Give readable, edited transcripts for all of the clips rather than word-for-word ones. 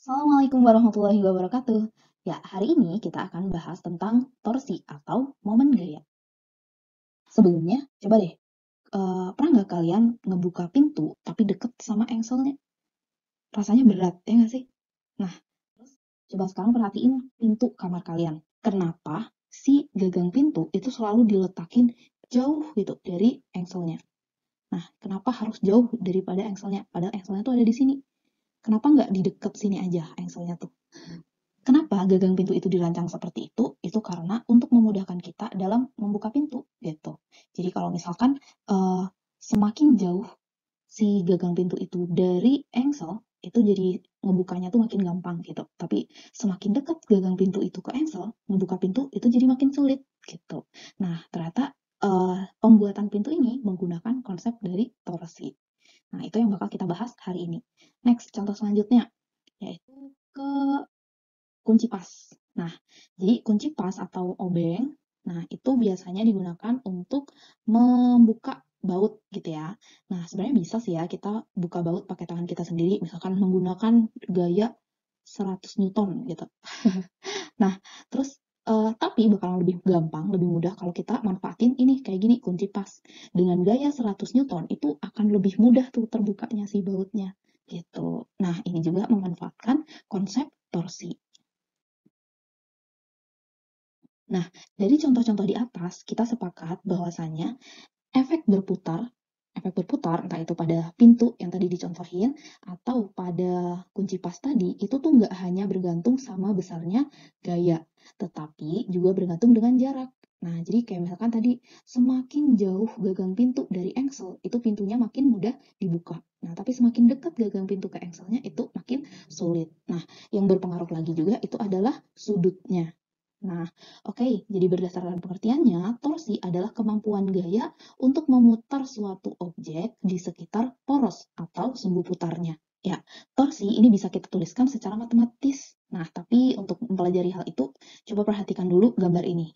Assalamualaikum warahmatullahi wabarakatuh. Ya, hari ini kita akan bahas tentang torsi atau momen gaya. Sebelumnya, coba deh, pernah nggak kalian ngebuka pintu tapi deket sama engselnya? Rasanya berat, ya nggak sih? Nah, terus coba sekarang perhatiin pintu kamar kalian. Kenapa si gagang pintu itu selalu diletakin jauh gitu dari engselnya? Nah, kenapa harus jauh daripada engselnya? Padahal engselnya tuh ada di sini. Kenapa nggak di deket sini aja engselnya tuh? Kenapa gagang pintu itu dirancang seperti itu? Itu karena untuk memudahkan kita dalam membuka pintu gitu. Jadi kalau misalkan semakin jauh si gagang pintu itu dari engsel, itu jadi ngebukanya tuh makin gampang gitu. Tapi semakin dekat gagang pintu itu ke engsel, ngebuka pintu itu jadi makin sulit gitu. Nah, ternyata pembuatan pintu ini menggunakan konsep dari torsi. Nah, itu yang bakal kita bahas hari ini. Next, contoh selanjutnya yaitu ke kunci pas. Nah, jadi kunci pas atau obeng, nah itu biasanya digunakan untuk membuka baut gitu ya. Nah, sebenarnya bisa sih ya kita buka baut pakai tangan kita sendiri, misalkan menggunakan gaya 100 Newton gitu. Nah, terus tapi bakalan lebih gampang, lebih mudah kalau kita manfaatin ini kayak gini kunci pas. Dengan gaya 100 Newton itu akan lebih mudah tuh terbukanya si bautnya gitu. Nah, ini juga memanfaatkan konsep torsi. Nah, dari contoh-contoh di atas, kita sepakat bahwasannya efek berputar, entah itu pada pintu yang tadi dicontohin, atau pada kunci pas tadi, itu tuh nggak hanya bergantung sama besarnya gaya, tetapi juga bergantung dengan jarak. Nah, jadi kayak misalkan tadi, semakin jauh gagang pintu dari engsel, itu pintunya makin mudah dibuka. Nah, tapi semakin dekat gagang pintu ke engselnya, itu makin sulit. Nah, yang berpengaruh lagi juga itu adalah sudutnya. Nah, oke, jadi berdasarkan pengertiannya, torsi adalah kemampuan gaya untuk memutar suatu objek di sekitar poros atau sumbu putarnya. Ya, torsi ini bisa kita tuliskan secara matematis. Nah, tapi untuk mempelajari hal itu, coba perhatikan dulu gambar ini.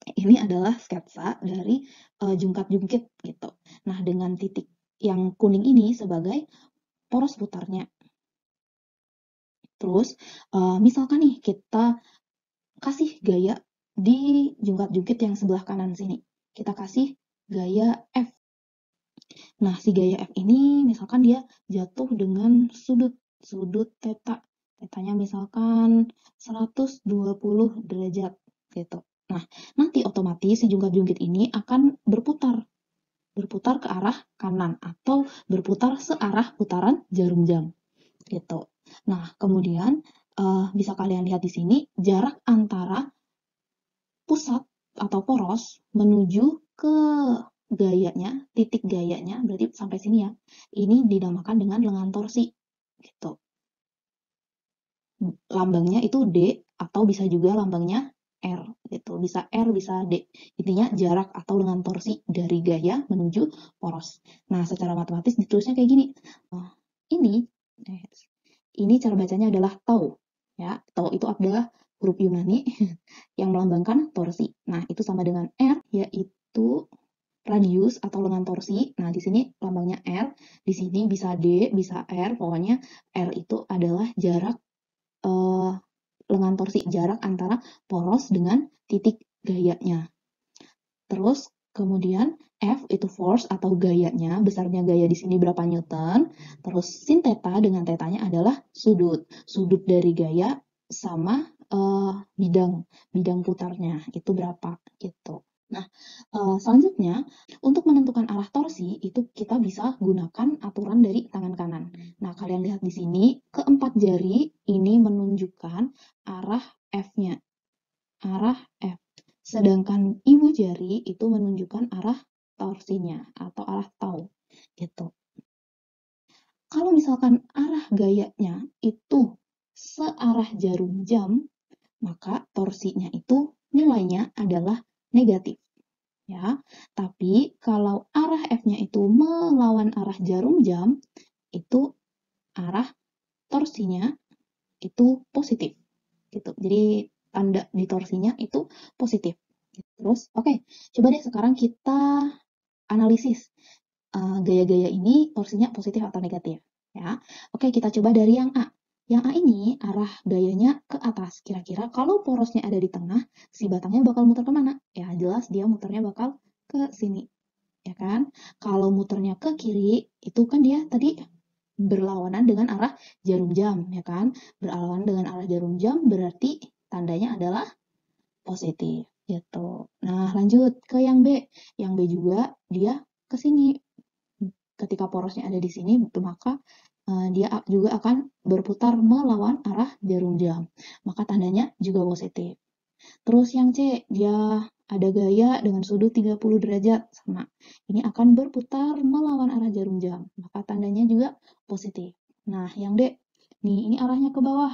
Ini adalah sketsa dari jungkat-jungkit gitu. Nah, dengan titik yang kuning ini sebagai poros putarnya. Terus, misalkan nih kita kasih gaya di jungkat-jungkit yang sebelah kanan sini. Kita kasih gaya F. Nah, si gaya F ini misalkan dia jatuh dengan sudut theta. Tetanya misalkan 120 derajat gitu. Nah, nanti otomatis si jungkat-jungkit ini akan berputar ke arah kanan atau berputar searah putaran jarum jam gitu. Nah, kemudian bisa kalian lihat di sini jarak antara pusat atau poros menuju ke gayanya, titik gayanya, berarti sampai sini ya. Ini dinamakan dengan lengan torsi gitu. Lambangnya itu D atau bisa juga lambangnya R gitu. Bisa R, bisa D. Intinya jarak atau lengan torsi dari gaya menuju poros. Nah, secara matematis ditulisnya kayak gini. Ini eh, ini cara bacanya adalah tau. Ya, tau itu adalah huruf Yunani yang melambangkan torsi. Nah, itu sama dengan R, yaitu radius atau lengan torsi. Nah, di sini lambangnya R, di sini bisa D, bisa R, pokoknya R itu adalah jarak lengan torsi, jarak antara poros dengan titik gayanya. Terus kemudian F itu force atau gayanya, besarnya gaya di sini berapa newton. Terus sin theta dengan tetanya adalah sudut. Sudut dari gaya sama bidang bidang putarnya itu berapa gitu. Nah, selanjutnya untuk menentukan arah torsi itu kita bisa gunakan aturan dari tangan kanan. Nah, kalian lihat di sini keempat jari ini menunjukkan arah F-nya, arah F. Sedangkan ibu jari itu menunjukkan arah torsinya atau arah tau gitu. Kalau misalkan arah gayanya itu searah jarum jam, maka torsinya itu nilainya adalah negatif. Ya, tapi kalau arah F-nya itu melawan arah jarum jam, itu arah torsinya itu positif gitu. Jadi tanda di torsinya itu positif. Terus, oke, coba deh sekarang kita analisis gaya-gaya ini torsinya positif atau negatif. Ya, oke kita coba dari yang A. Yang A ini arah gayanya ke atas. Kira-kira kalau porosnya ada di tengah, si batangnya bakal muter kemana? Ya jelas dia muternya bakal ke sini, ya kan? Kalau muternya ke kiri, itu kan dia tadi berlawanan dengan arah jarum jam, ya kan? Berlawanan dengan arah jarum jam berarti tandanya adalah positif, gitu. Nah, lanjut ke yang B. Yang B juga dia ke sini. Ketika porosnya ada di sini, maka dia juga akan berputar melawan arah jarum jam. Maka tandanya juga positif. Terus yang C, dia ada gaya dengan sudut 30 derajat sama. Ini akan berputar melawan arah jarum jam. Maka tandanya juga positif. Nah, yang D, nih ini arahnya ke bawah.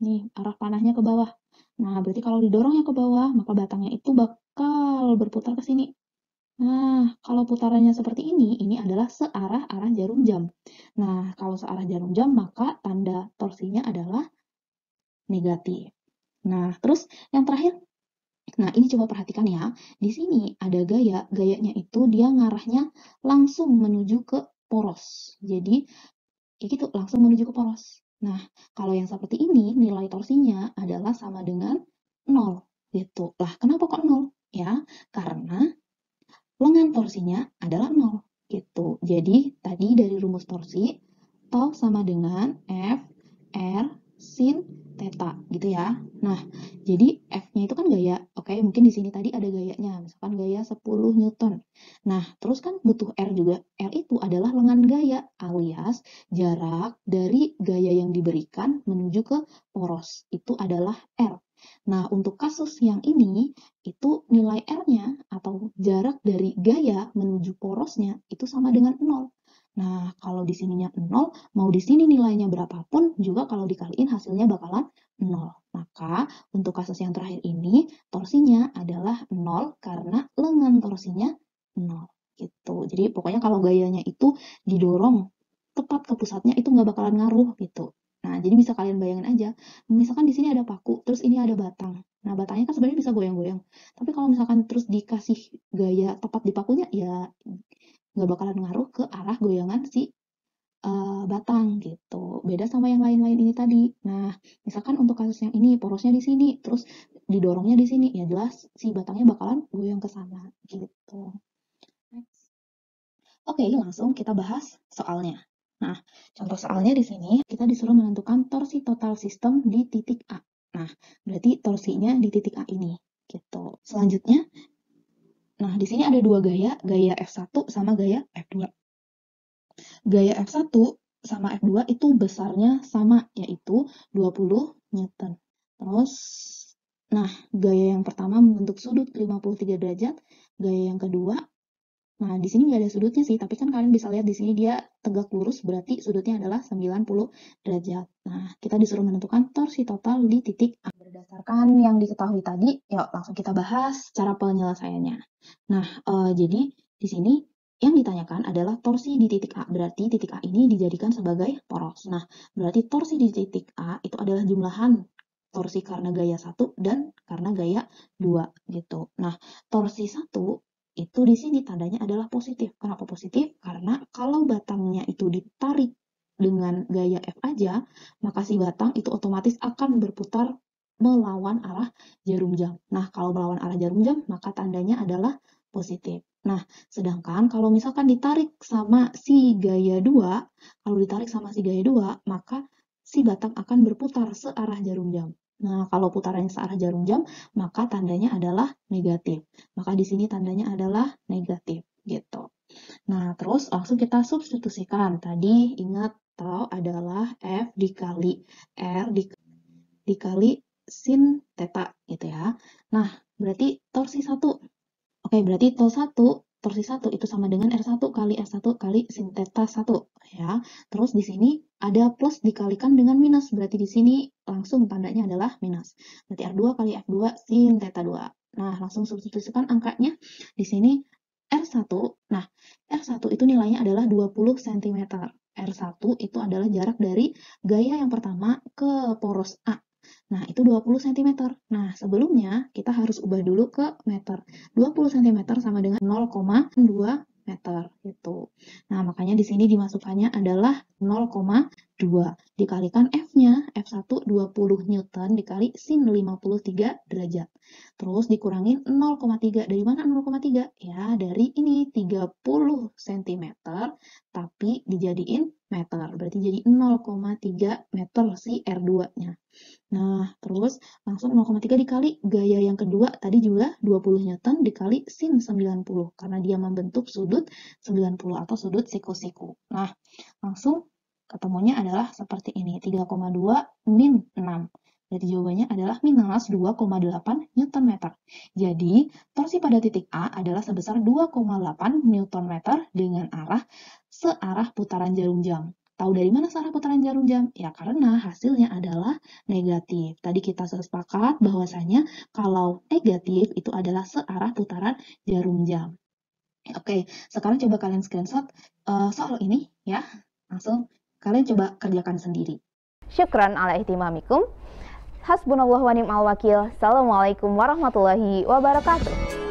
Nih, arah panahnya ke bawah. Nah, berarti kalau didorongnya ke bawah, maka batangnya itu bakal berputar ke sini. Nah, kalau putarannya seperti ini adalah searah arah jarum jam. Nah, kalau searah jarum jam, maka tanda torsinya adalah negatif. Nah, terus yang terakhir, nah ini coba perhatikan ya, di sini ada gaya, gayanya itu dia ngarahnya langsung menuju ke poros. Jadi, kayak gitu, langsung menuju ke poros. Nah, kalau yang seperti ini, nilai torsinya adalah sama dengan 0, gitu. Lah, kenapa kok 0? Ya, karena lengan torsinya adalah 0 gitu. Jadi tadi dari rumus torsi tau sama dengan F R sin theta gitu ya. Nah, jadi F-nya itu kan gaya. Oke, mungkin di sini tadi ada gayanya, misalkan gaya 10 Newton. Nah, terus kan butuh R juga. R itu adalah lengan gaya alias jarak dari gaya yang diberikan menuju ke poros. Itu adalah R. Nah, untuk kasus yang ini, itu nilai R-nya atau jarak dari gaya menuju porosnya itu sama dengan 0. Nah, kalau di sininya 0, mau di sini nilainya berapapun, juga kalau dikaliin hasilnya bakalan 0. Maka, untuk kasus yang terakhir ini, torsinya adalah 0 karena lengan torsinya 0. Gitu. Jadi, pokoknya kalau gayanya itu didorong tepat ke pusatnya, itu nggak bakalan ngaruh gitu. Nah, jadi bisa kalian bayangin aja, misalkan di sini ada paku, terus ini ada batang. Nah, batangnya kan sebenarnya bisa goyang-goyang. Tapi kalau misalkan terus dikasih gaya tepat di pakunya, ya nggak bakalan ngaruh ke arah goyangan si batang gitu. Beda sama yang lain-lain ini tadi. Nah, misalkan untuk kasus yang ini, porosnya di sini, terus didorongnya di sini, ya jelas si batangnya bakalan goyang ke sana gitu. Next. Oke, langsung kita bahas soalnya. Nah, contoh soalnya di sini kita disuruh menentukan torsi total sistem di titik A. Nah, berarti torsinya di titik A ini gitu. Selanjutnya, nah di sini ada dua gaya, gaya F1 sama gaya F2. Gaya F1 sama F2 itu besarnya sama, yaitu 20 Newton. Terus, nah gaya yang pertama membentuk sudut 53 derajat, gaya yang kedua, nah di sini nggak ada sudutnya sih, tapi kan kalian bisa lihat di sini dia tegak lurus, berarti sudutnya adalah 90 derajat. Nah, kita disuruh menentukan torsi total di titik A. Berdasarkan yang diketahui tadi, yuk langsung kita bahas cara penyelesaiannya. Nah, jadi di sini yang ditanyakan adalah torsi di titik A, berarti titik A ini dijadikan sebagai poros. Nah, berarti torsi di titik A itu adalah jumlahan torsi karena gaya 1 dan karena gaya 2 gitu. Nah, torsi 1 itu di sini tandanya adalah positif. Kenapa positif? Karena kalau batangnya itu ditarik dengan gaya F aja, maka si batang itu otomatis akan berputar melawan arah jarum jam. Nah, kalau melawan arah jarum jam, maka tandanya adalah positif. Nah, sedangkan kalau misalkan ditarik sama si gaya 2, kalau ditarik sama si gaya 2, maka si batang akan berputar searah jarum jam. Nah, kalau putarannya searah jarum jam, maka tandanya adalah negatif. Maka di sini tandanya adalah negatif, gitu. Nah, terus langsung kita substitusikan. Tadi ingat tahu adalah F dikali R dikali sin theta, gitu ya. Nah, berarti torsi 1. Oke, berarti torsi 1 itu sama dengan R1 kali S1 kali sin theta 1, ya. Terus di sini ada plus dikalikan dengan minus, berarti di sini langsung tandanya adalah minus. Berarti R2 kali F2 sin theta 2. Nah, langsung substitusikan angkanya. Di sini R1, nah R1 itu nilainya adalah 20 cm. R1 itu adalah jarak dari gaya yang pertama ke poros A. Nah, itu 20 cm. Nah, sebelumnya kita harus ubah dulu ke meter. 20 cm sama dengan 0,2 meter gitu. Nah, makanya di sini dimasukkannya adalah 0,2 2. Dikalikan F-nya, F1 20 Newton dikali sin 53 derajat. Terus dikurangin 0,3. Dari mana 0,3? Ya, dari ini 30 cm, tapi dijadiin meter. Berarti jadi 0,3 meter si R2-nya. Nah, terus langsung 0,3 dikali gaya yang kedua, tadi juga 20 Newton dikali sin 90, karena dia membentuk sudut 90 atau sudut siku-siku. Nah, langsung ketemunya adalah seperti ini, 3,2 min 6. Berarti jawabannya adalah minus 2,8 Newton meter. Jadi, torsi pada titik A adalah sebesar 2,8 Newton meter dengan searah putaran jarum jam. Tahu dari mana searah putaran jarum jam? Ya, karena hasilnya adalah negatif. Tadi kita sepakat bahwasanya kalau negatif itu adalah searah putaran jarum jam. Oke, sekarang coba kalian screenshot soal ini ya. Langsung kalian coba kerjakan sendiri. Syukran ala ihtimamikum. Hasbunallah wa ni'mal wakil. Assalamualaikum warahmatullahi wabarakatuh.